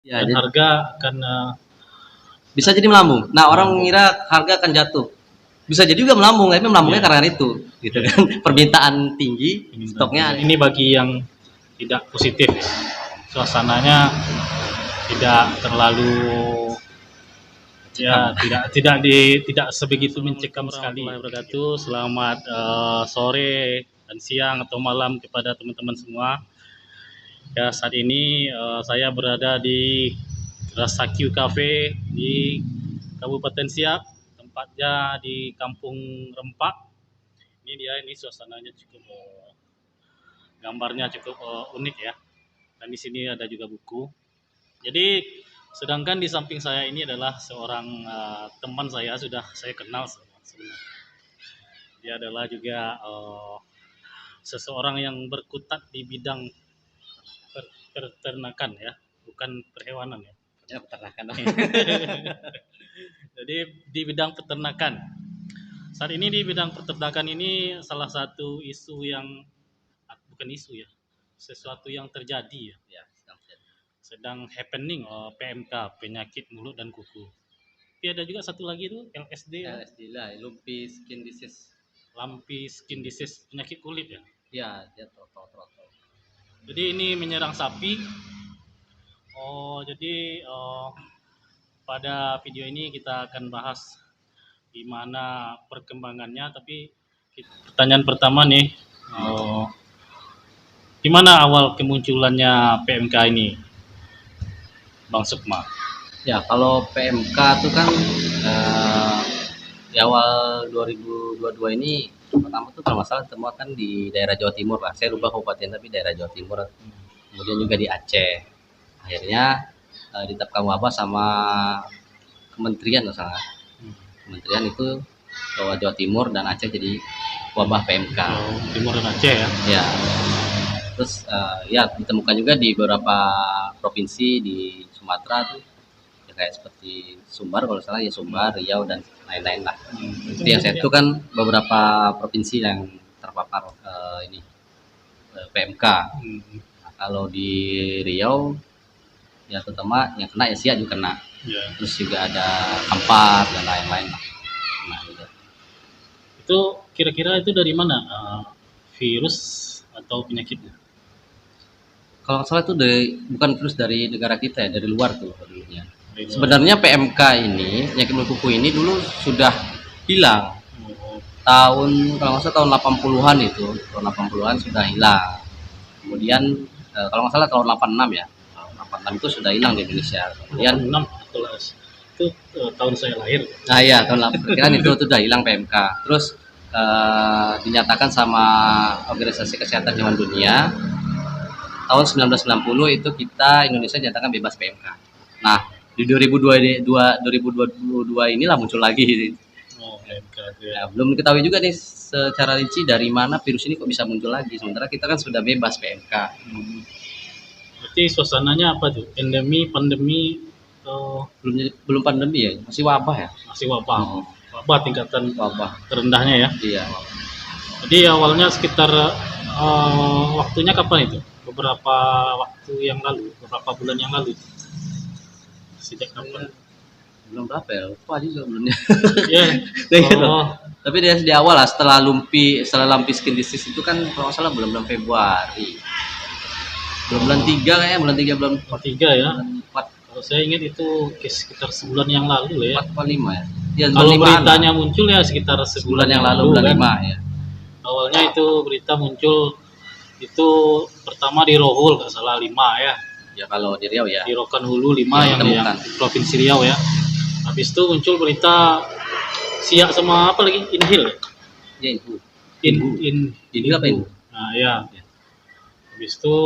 Ya, dan jadi harga akan bisa jadi melambung. Nah, orang melambung. mengira harga akan jatuh. Bisa jadi juga melambung, tapi melambungnya Ya, karena itu, gitu kan. Permintaan tinggi, stoknya ini bagi yang tidak positif ya. Suasananya tidak terlalu ya tidak sebegitu mencekam sekali. Wabarakatuh. Selamat sore dan siang atau malam kepada teman-teman semua. Ya, saat ini saya berada di Rasakyu Cafe di Kabupaten Siak, tempatnya di Kampung Rempak. Ini suasananya cukup gambarnya cukup unik ya. Dan di sini ada juga buku. Jadi sedangkan di samping saya ini adalah seorang teman saya, sudah saya kenal sebenarnya. Dia adalah juga seseorang yang berkutat di bidang peternakan ya, bukan perhewanan ya. ya peternakan. Jadi di bidang peternakan. Saat ini di bidang peternakan ini salah satu isu yang bukan isu ya, sesuatu yang terjadi ya. Ya, Sedang happening PMK, penyakit mulut dan kuku. Tapi ada juga satu lagi tuh yang SD ya. LSD lah, lumpy skin disease. Lumpy skin disease, penyakit kulit ya. Ya, dia trotol. Jadi ini menyerang sapi. Jadi pada video ini kita akan bahas gimana perkembangannya. Tapi pertanyaan pertama nih, gimana awal kemunculannya PMK ini, Bang Sukma? Ya, kalau PMK itu kan di awal 2022 ini pertama tuh kalau masalah temukan di daerah Jawa Timur lah. Saya lupa kabupaten tapi daerah Jawa Timur. Kemudian juga di Aceh. Akhirnya ditetapkan wabah sama kementerian misalnya. Kementerian itu bahwa Jawa Timur dan Aceh jadi wabah PMK. Timur dan Aceh ya. Ya. Terus ya ditemukan juga di beberapa provinsi di Sumatera tuh ya, kayak seperti Sumbar kalau salah ya, Sumbar, Riau dan lain-lain lah. Itu yang saya itu kan beberapa provinsi yang terpapar ini PMK. Nah, kalau di Riau ya terutama yang kena ya Siak juga kena. Terus juga ada Kampar dan lain-lain lah. Nah, gitu. Itu kira-kira itu dari mana virus atau penyakitnya? Kalau salah itu bukan virus dari negara kita ya, dari luar tuh dulunya. Sebenarnya PMK ini, penyakit mulut kuku ini dulu sudah hilang. Tahun kalau nggak salah tahun 80-an itu, tahun 80-an sudah hilang. Kemudian kalau nggak salah tahun 86 ya. 86 itu sudah hilang di Indonesia. Kemudian 86 itu tahun saya lahir. Nah iya, tahun 86 itu sudah hilang PMK. Terus dinyatakan sama Organisasi Kesehatan Hewan Dunia tahun 1990 itu kita Indonesia dinyatakan bebas PMK. Nah, di 2022 inilah muncul lagi. PMK. Ya, belum diketahui juga nih secara rinci dari mana virus ini kok bisa muncul lagi. Sementara kita kan sudah bebas PMK. Berarti suasananya apa tuh? Endemi, pandemi, belum pandemi ya, masih wabah ya. Masih wabah. Wabah tingkatan wabah terendahnya ya. Iya. Jadi awalnya sekitar waktunya kapan itu? Beberapa waktu yang lalu, beberapa bulan yang lalu. Sejak kapan? Belum berapa ya, lupa juga belumnya. Yeah. Tapi di awal lah, setelah lumpy skin disease itu kan kalau nggak salah bulan Februari. Bulan 3 kayaknya, bulan 3 ya. Bulan 4. Kalau saya ingat itu sekitar sebulan yang lalu ya. 4 atau 5 ya. Ya kalau beritanya muncul ya sekitar sebulan yang lalu, bulan 5 ya. Awalnya itu berita muncul itu pertama di Rohul nggak salah 5 ya. Ya kalau di Riau ya. Di Rokan Hulu 5 yang di Provinsi Riau ya. Habis itu muncul berita Siak sama apa lagi? Inhil ya? Ya Inhil apa itu? Nah ya. Habis itu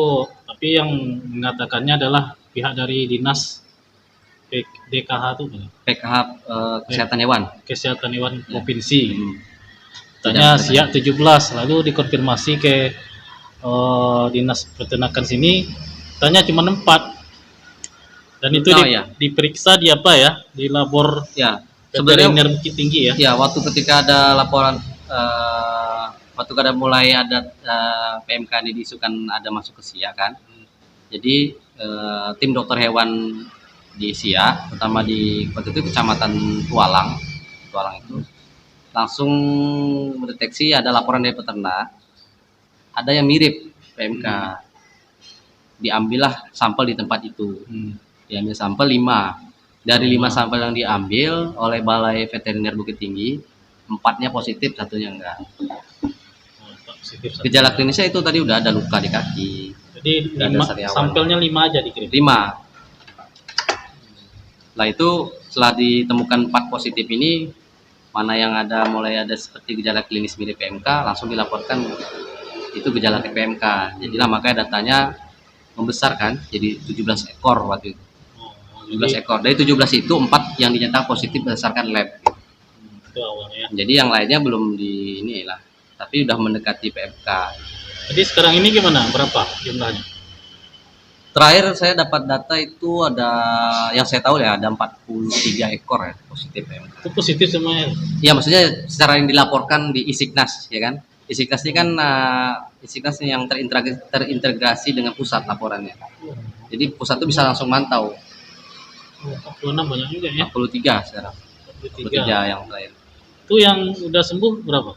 tapi yang mengatakannya adalah pihak dari dinas DKH itu PKH Kesehatan Hewan. Kesehatan Hewan Provinsi. Tanya Siak 17, lalu dikonfirmasi ke dinas peternakan sini, tanya cuma 4. Dan itu diperiksa di apa ya? Di labor ya. Veteriner Bukit Tinggi ya. Ya, waktu ketika ada laporan waktu mulai ada PMK ini diisukan ada masuk ke Siak kan. Jadi tim dokter hewan di SIA, terutama di waktu itu Kecamatan Tualang itu langsung mendeteksi ada laporan dari peternak, ada yang mirip PMK. Diambillah sampel di tempat itu. Diambil sampel 5. Dari 5 sampel yang diambil oleh Balai Veteriner Bukit Tinggi, 4-nya positif, 1-nya enggak. Gejala klinisnya itu tadi udah ada luka di kaki. Jadi sampelnya 5 aja dikirim. 5. Nah itu setelah ditemukan 4 positif ini, mana yang mulai ada seperti gejala klinis mirip PMK, langsung dilaporkan itu gejala PMK. Jadilah makanya datanya membesar kan, jadi 17 ekor waktu itu. 17 ekor. Dari 17 itu 4 yang dinyatakan positif berdasarkan lab. Itu awalnya. Jadi yang lainnya belum inilah, tapi udah mendekati PMK. Jadi sekarang ini gimana? Berapa jumlahnya? Terakhir saya dapat data itu ada, yang saya tahu ya ada 43 ekor ya positif PMK. Itu positif semuanya? Ya maksudnya secara yang dilaporkan di Isiknas ya kan. Isiknas ini kan Isiknas yang terintegrasi dengan pusat laporannya. Jadi pusat itu bisa langsung mantau. 46 banyak juga ya? 43 sekarang. 43 yang terakhir. Itu yang udah sembuh berapa?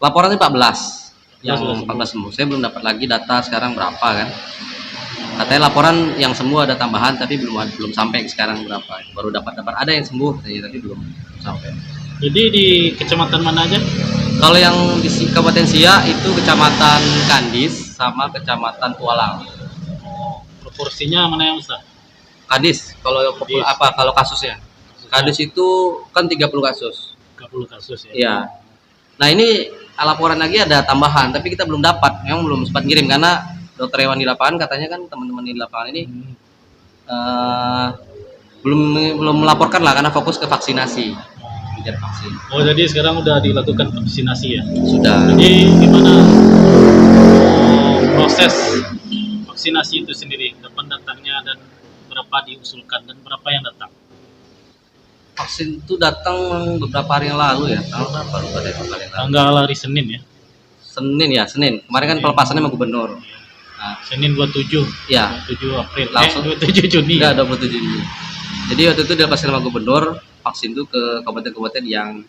Laporannya 14. Yang 14 sembuh. Saya belum dapat lagi data sekarang berapa kan. Katanya laporan yang sembuh ada tambahan tapi belum sampai sekarang berapa. Baru dapat ada yang sembuh tapi belum sampai. Jadi di kecamatan mana aja? Kalau yang di Kabupaten Siak itu Kecamatan Kandis sama Kecamatan Tualang. Proporsinya mana yang besar? Kadis, kalau kasusnya. Kadis itu kan 30 kasus. 30 kasus ya. Iya. Nah, ini laporan lagi ada tambahan, tapi kita belum dapat. Memang belum sempat ngirim karena dokter hewan di lapangan katanya kan teman-teman di lapangan ini belum melaporkan lah karena fokus ke vaksinasi. Kejar vaksin. Oh, jadi sekarang udah dilakukan vaksinasi ya? Sudah. Jadi gimana proses vaksinasi itu sendiri? Kapan datangnya dan berapa diusulkan dan berapa yang datang? Vaksin itu datang beberapa hari yang lalu ya. Tanggal berapa lupa deh kemarin. Tanggal hari Senin ya? Senin. Kemarin kan pelepasannya sama gubernur. Nah, Senin 27. Ya. 27 April. Langsung 27 Juni. Enggak, 27 Juni. Jadi waktu itu dilepaskan sama gubernur, vaksin itu ke kabupaten-kabupaten yang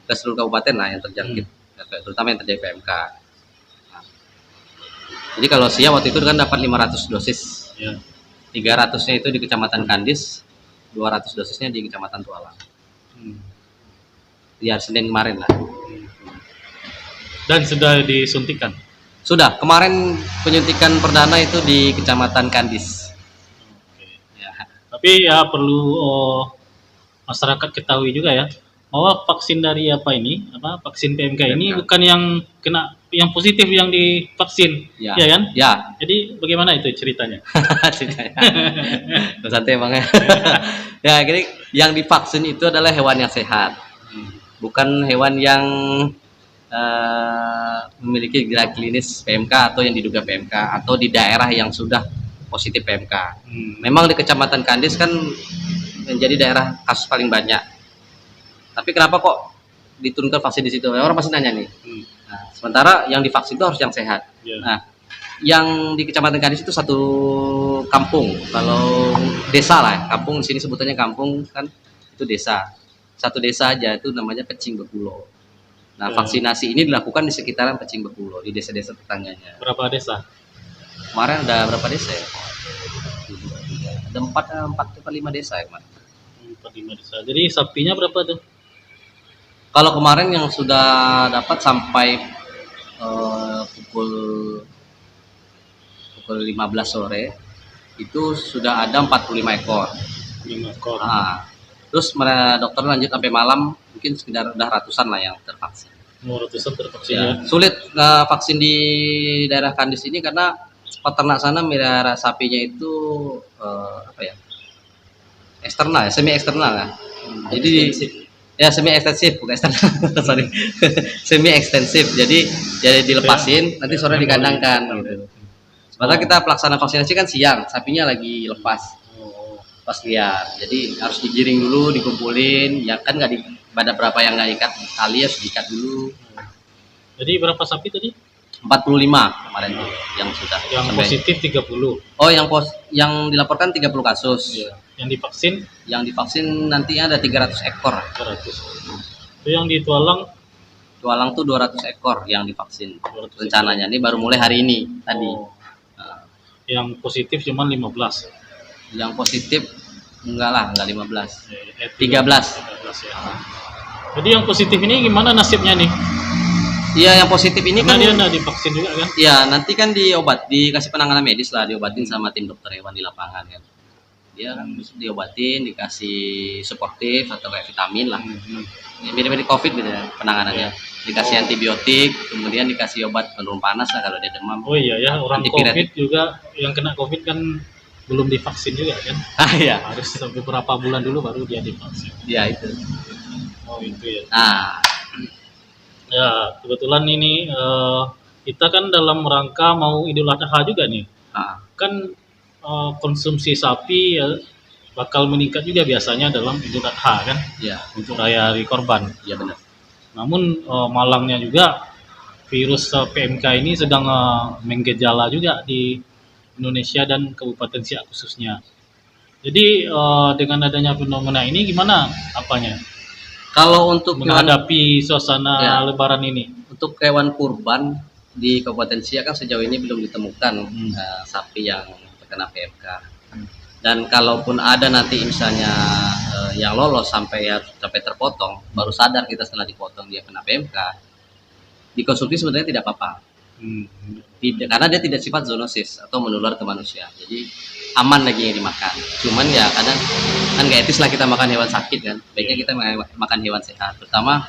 ke seluruh kabupaten lah yang terjangkit, terutama yang terjadi PMK. Nah, jadi kalau Siak waktu itu kan dapat 500 dosis. Ya. 300-nya itu di Kecamatan Kandis, 200 dosisnya di Kecamatan Tualang. Ya Senin kemarin lah. Dan sudah disuntikan? Sudah, kemarin penyuntikan perdana itu di Kecamatan Kandis. Ya. Tapi ya perlu masyarakat ketahui juga ya bahwa vaksin dari vaksin PMK ini bukan yang kena yang positif yang divaksin, ya kan? Ya. Jadi bagaimana itu ceritanya? Santai bang ya. Ya, jadi yang divaksin itu adalah hewan yang sehat, bukan hewan yang memiliki gejala klinis PMK atau yang diduga PMK atau di daerah yang sudah positif PMK. Memang di Kecamatan Kandis kan menjadi daerah kasus paling banyak. Tapi kenapa kok diturunkan vaksin di situ? Orang pasti nanya nih. Nah, sementara yang divaksin itu harus yang sehat. Nah, yang di Kecamatan Kandis itu satu kampung. Kalau desa lah, kampung di sini sebutannya kampung kan itu desa. Satu desa aja itu namanya Pecing Bekulo. Nah, vaksinasi ini dilakukan di sekitaran Pecing Bekulo, di desa-desa tetangganya. Berapa desa? Kemarin ada berapa desa ya? Ada 4 atau 5 desa ya kemarin. 4-5 desa. Jadi sapinya berapa tuh? Kalau kemarin yang sudah dapat sampai pukul 15 sore itu sudah ada 45 ekor. 5 ekor. Nah, terus dokter lanjut sampai malam mungkin sekitar udah ratusan lah yang tervaksin. Ratusan tervaksin ya. Sulit vaksin di daerah Kandis ini karena peternak sana melihara sapinya itu eksternal ya, semi eksternal kan. Jadi ya semi ekstensif bukan eksternal. Sorry. Semi ekstensif. Jadi dilepasin nanti sore dikandangkan gitu. Sementara kita pelaksana vaksinasi kan siang, sapinya lagi lepas. Pas liar. Jadi harus digiring dulu, dikumpulin, ya kan ada berapa yang nggak ikat tali harus diikat dulu. Jadi berapa sapi tadi? 45 kemarin tuh yang sudah Yang sampai. positif 30. Oh, yang dilaporkan 30 kasus. Iya. Yang divaksin Yang divaksin nantinya ada 300 ekor. 200. Itu yang di Tualang Tualang tuh 200 ekor yang divaksin. 200 Rencananya ini baru mulai hari ini tadi. Oh. Nah, Yang positif cuma 15. yang positif enggak 15. Eh, 13. 13 ya. Jadi yang positif ini gimana nasibnya nih? Iya, yang positif ini Karena kan dia nggak divaksin juga kan? ya nanti kan dikasih penanganan medis lah, diobatin sama tim dokter hewan di lapangan kan. Dia kan diobatin, dikasih suportif atau kayak vitamin lah. Ya, mirip-mirip COVID gitu ya penanganannya. Dikasih antibiotik, kemudian dikasih obat penurun panas lah kalau dia demam. Oh iya ya, orang Antipiretik. COVID juga yang kena COVID kan belum divaksin juga kan? Ah ya, Harus sampai beberapa bulan dulu baru dia divaksin. ya itu. Oh itu ya. Nah, Ya kebetulan ini kita kan dalam rangka mau Idul Adha juga nih. ah, Kan konsumsi sapi ya, bakal meningkat juga biasanya dalam Idul Adha kan, ya, untuk raya hari korban. ya benar. Namun malangnya juga virus PMK ini sedang menggejala juga di Indonesia dan Kabupaten Siak khususnya. Jadi dengan adanya fenomena ini gimana apanya Kalau untuk hewan, menghadapi suasana Ya. Lebaran ini? untuk hewan kurban di Kabupaten Siak kan sejauh ini belum ditemukan sapi yang terkena PMK. Dan kalaupun ada nanti misalnya yang lolos sampai terpotong, baru sadar kita setelah dipotong dia kena PMK, dikonsumsi sebenarnya tidak apa-apa. Karena dia tidak sifat zoonosis atau menular ke manusia, jadi aman lagi yang dimakan. Cuman ya kadang kan nggak etis lah kita makan hewan sakit kan, baiknya kita makan hewan sehat. Terutama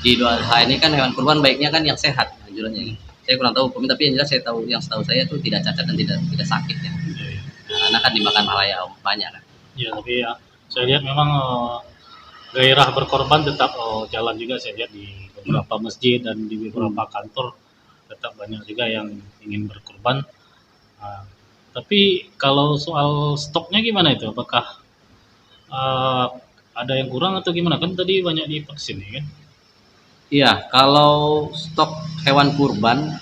di Idul Adha ini kan hewan kurban baiknya kan yang sehat anjurannya. Saya kurang tahu hukumnya, tapi yang jelas setahu saya itu tidak cacat dan tidak sakit ya. Nah, karena kan dimakan halayak banyak kan. Ya tapi ya saya lihat memang gairah berkorban tetap jalan juga, saya lihat di beberapa masjid dan di beberapa kantor tetap banyak juga yang ingin berkorban. Nah, tapi kalau soal stoknya gimana itu? Apakah ada yang kurang atau gimana? Kan tadi banyak divaksin ya kan? Iya, kalau stok hewan kurban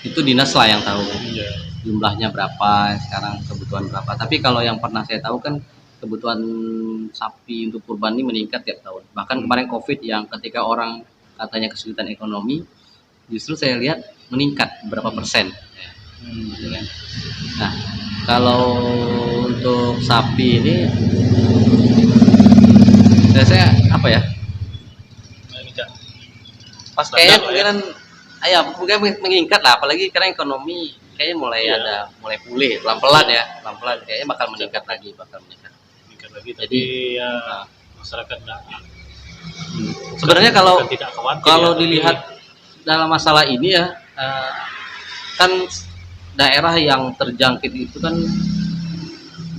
itu dinas lah yang tahu Iya. jumlahnya berapa sekarang, kebutuhan berapa. Tapi kalau yang pernah saya tahu kan kebutuhan sapi untuk kurban ini meningkat tiap tahun. Bahkan kemarin COVID yang ketika orang katanya kesulitan ekonomi, justru saya lihat meningkat berapa persen. Gitu kan. Nah, kalau untuk sapi ini saya apa ya? Nah, ini Cak. Pas kayaknya Standar lah ya. mungkin meningkat lah, apalagi karena ekonomi kayaknya mulai pulih pelan-pelan ya, pelan-pelan kayaknya bakal meningkat. Meningkat lagi. Jadi ya Nah, masyarakat nggak sebenarnya kalau bukan tidak khawatir kalau ya, tapi dilihat dalam masalah ini ya, kan daerah yang terjangkit itu kan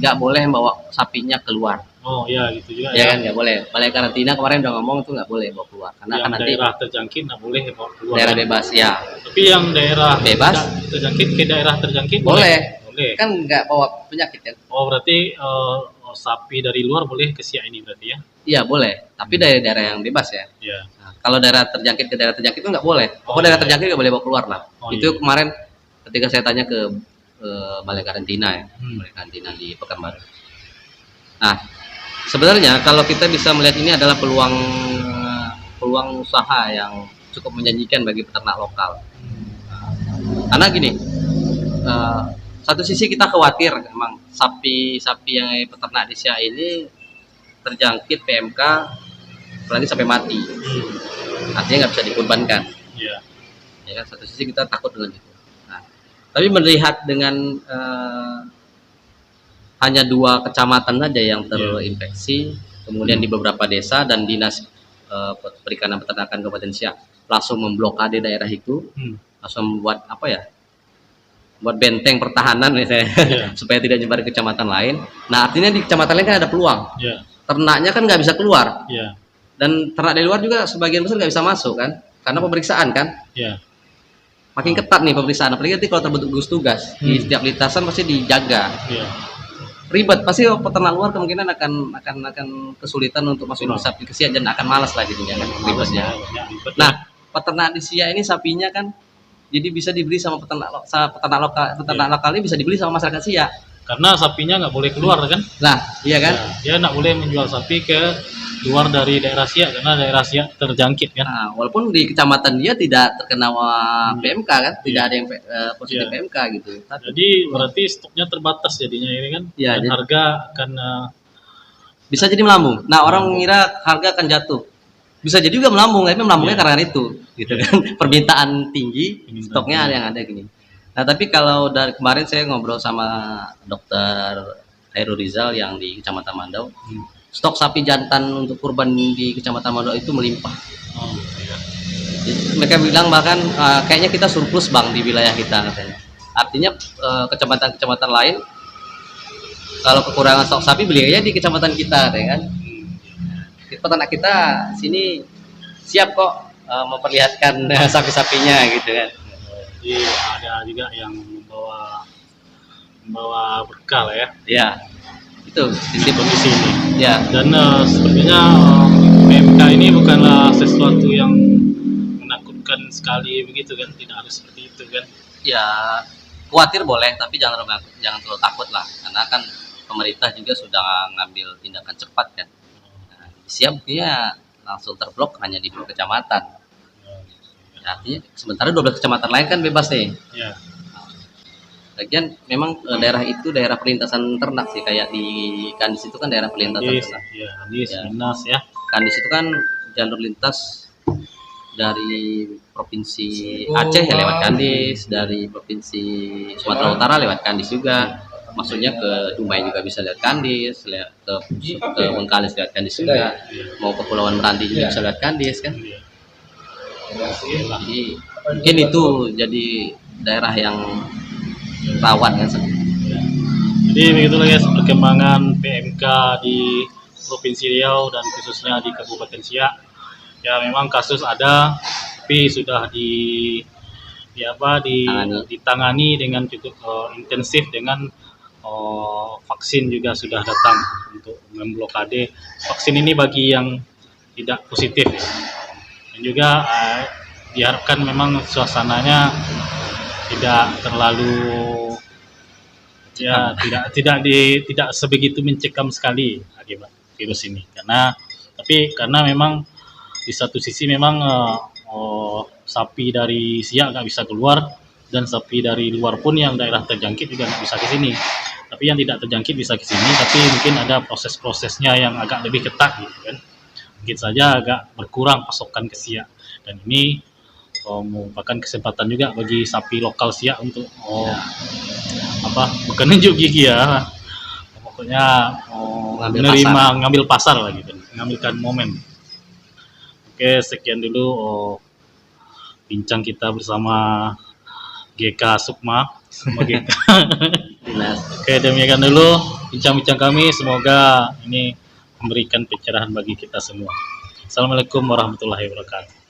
nggak boleh bawa sapinya keluar, oh ya gitu juga ya kan, nggak boleh. Balai karantina kemarin udah ngomong itu nggak boleh bawa keluar karena yang kan nanti daerah terjangkit nggak boleh bawa keluar. daerah bebas ya, Tapi yang daerah Bebas? tidak terjangkit ke daerah terjangkit boleh. Boleh. Kan nggak bawa penyakit kan. Oh berarti sapi dari luar boleh ke Siak ini berarti ya? Iya boleh, tapi dari daerah yang bebas ya. Iya. Nah, kalau daerah terjangkit ke daerah terjangkit itu nggak boleh. Oh, Pokoknya daerah iya. terjangkit nggak boleh bawa keluar lah. Oh, Itu iya. kemarin ketika saya tanya ke balai karantina ya, Hmm. balai karantina di Pekanbaru. Nah, sebenarnya kalau kita bisa melihat ini adalah peluang usaha yang cukup menjanjikan bagi peternak lokal. Karena gini, satu sisi kita khawatir memang sapi-sapi yang peternak di Siak ini terjangkit PMK, apalagi sampai mati. Artinya nggak bisa dikorbankan. Iya. Ya kan, satu sisi kita takut dengan itu. Nah, tapi melihat dengan hanya 2 kecamatan saja yang terinfeksi, kemudian di beberapa desa dan dinas perikanan peternakan Kabupaten Siak langsung memblokade daerah itu, langsung membuat apa ya? Buat benteng pertahanan misalnya, supaya tidak nyebar ke kecamatan lain. Nah, artinya di kecamatan lain kan ada peluang. Iya. Ternaknya kan nggak bisa keluar, Iya. dan ternak dari luar juga sebagian besar nggak bisa masuk kan, karena pemeriksaan kan. Iya. Makin ketat nih pemeriksaan, apalagi nanti kalau terbentuk gugus tugas di setiap lintasan pasti dijaga. Iya. Ribet, pasti peternak luar kemungkinan akan kesulitan untuk masukin sapi ke Siak dan akan malas lah jadinya kan ribetnya. Ribet. Nah, peternak di Siak ini sapinya kan Jadi bisa dibeli sama peternak lokal ini bisa dibeli sama masyarakat Siak. Karena sapinya nggak boleh keluar kan? Nah, iya kan? Ya, dia nggak boleh menjual sapi ke luar dari daerah Siak karena daerah Siak terjangkit kan. Nah, walaupun di kecamatan dia tidak terkena PMK kan, tidak ada yang positif Iya. PMK gitu. Jadi berarti stoknya terbatas jadinya ini kan, Iya, dan jadi- harga akan bisa jadi melambung. Nah, orang mengira harga akan jatuh. Bisa jadi juga melambung, tapi melambungnya Iya. karena itu, gitu kan. Permintaan tinggi, Permintaan stoknya tinggi. yang ada gini. Nah, tapi kalau dari kemarin saya ngobrol sama dokter Hairul Rizal yang di Kecamatan Mandau, stok sapi jantan untuk kurban di Kecamatan Mandau itu melimpah. oh, iya. Jadi, mereka bilang bahkan kayaknya kita surplus bang di wilayah kita katanya. Artinya kecamatan-kecamatan lain kalau kekurangan stok sapi beli aja di kecamatan kita, katanya kan. Peternak kita sini siap kok memperlihatkan sapi-sapinya gitu kan. Jadi ada juga yang membawa berkah lah ya Ya, itu di kondisi ini. ya. Dan sepertinya PMK ini bukanlah sesuatu yang menakutkan sekali begitu kan, tidak harus seperti itu kan. Ya, khawatir boleh, tapi jangan terlalu takut lah, karena kan pemerintah juga sudah ngambil tindakan cepat kan. Nah, siap dia langsung terblok hanya di 2 kecamatan. Ya, artinya sementara 12 kecamatan lain kan bebas nih. Ya, Lagian memang daerah itu daerah perlintasan ternak sih, kayak di Kandis itu kan daerah perlintasan Andis, ternak. ya, Andis, Ya. Minas ya. Kandis itu kan jalur lintas dari provinsi Aceh ya lewat Kandis, dari provinsi Sumatera Utara lewat Kandis juga. Maksudnya ke Dumai juga bisa lewat Kandis, ke Bengkalis lewat Kandis juga. Mau ke Kepulauan Meranti juga bisa lewat Kandis kan. Iya. Jadi mungkin itu jadi daerah yang rawan kan. Jadi begitulah ya perkembangan PMK di Provinsi Riau dan khususnya di Kabupaten Siak. Ya memang kasus ada, tapi sudah ditangani dengan cukup intensif dengan vaksin juga sudah datang untuk memblokade. Vaksin ini bagi yang tidak positif ya. Dan juga diharapkan memang suasananya tidak terlalu ya tidak sebegitu mencekam sekali akibat virus ini karena memang di satu sisi memang sapi dari Siak nggak bisa keluar dan sapi dari luar pun yang daerah terjangkit juga nggak bisa ke sini, tapi yang tidak terjangkit bisa ke sini, tapi mungkin ada proses-prosesnya yang agak lebih ketat gitu kan, mungkin saja agak berkurang pasokan ke Siak, dan ini merupakan kesempatan juga bagi sapi lokal Siak untuk bukan nunjuk gigi ya, pokoknya ngambil pasar lah gitu, mengambilkan momen. Oke, sekian dulu bincang kita bersama GK Sukma sama GK. Oke, demikian dulu bincang-bincang kami, semoga ini memberikan pencerahan bagi kita semua. Assalamualaikum warahmatullahi wabarakatuh.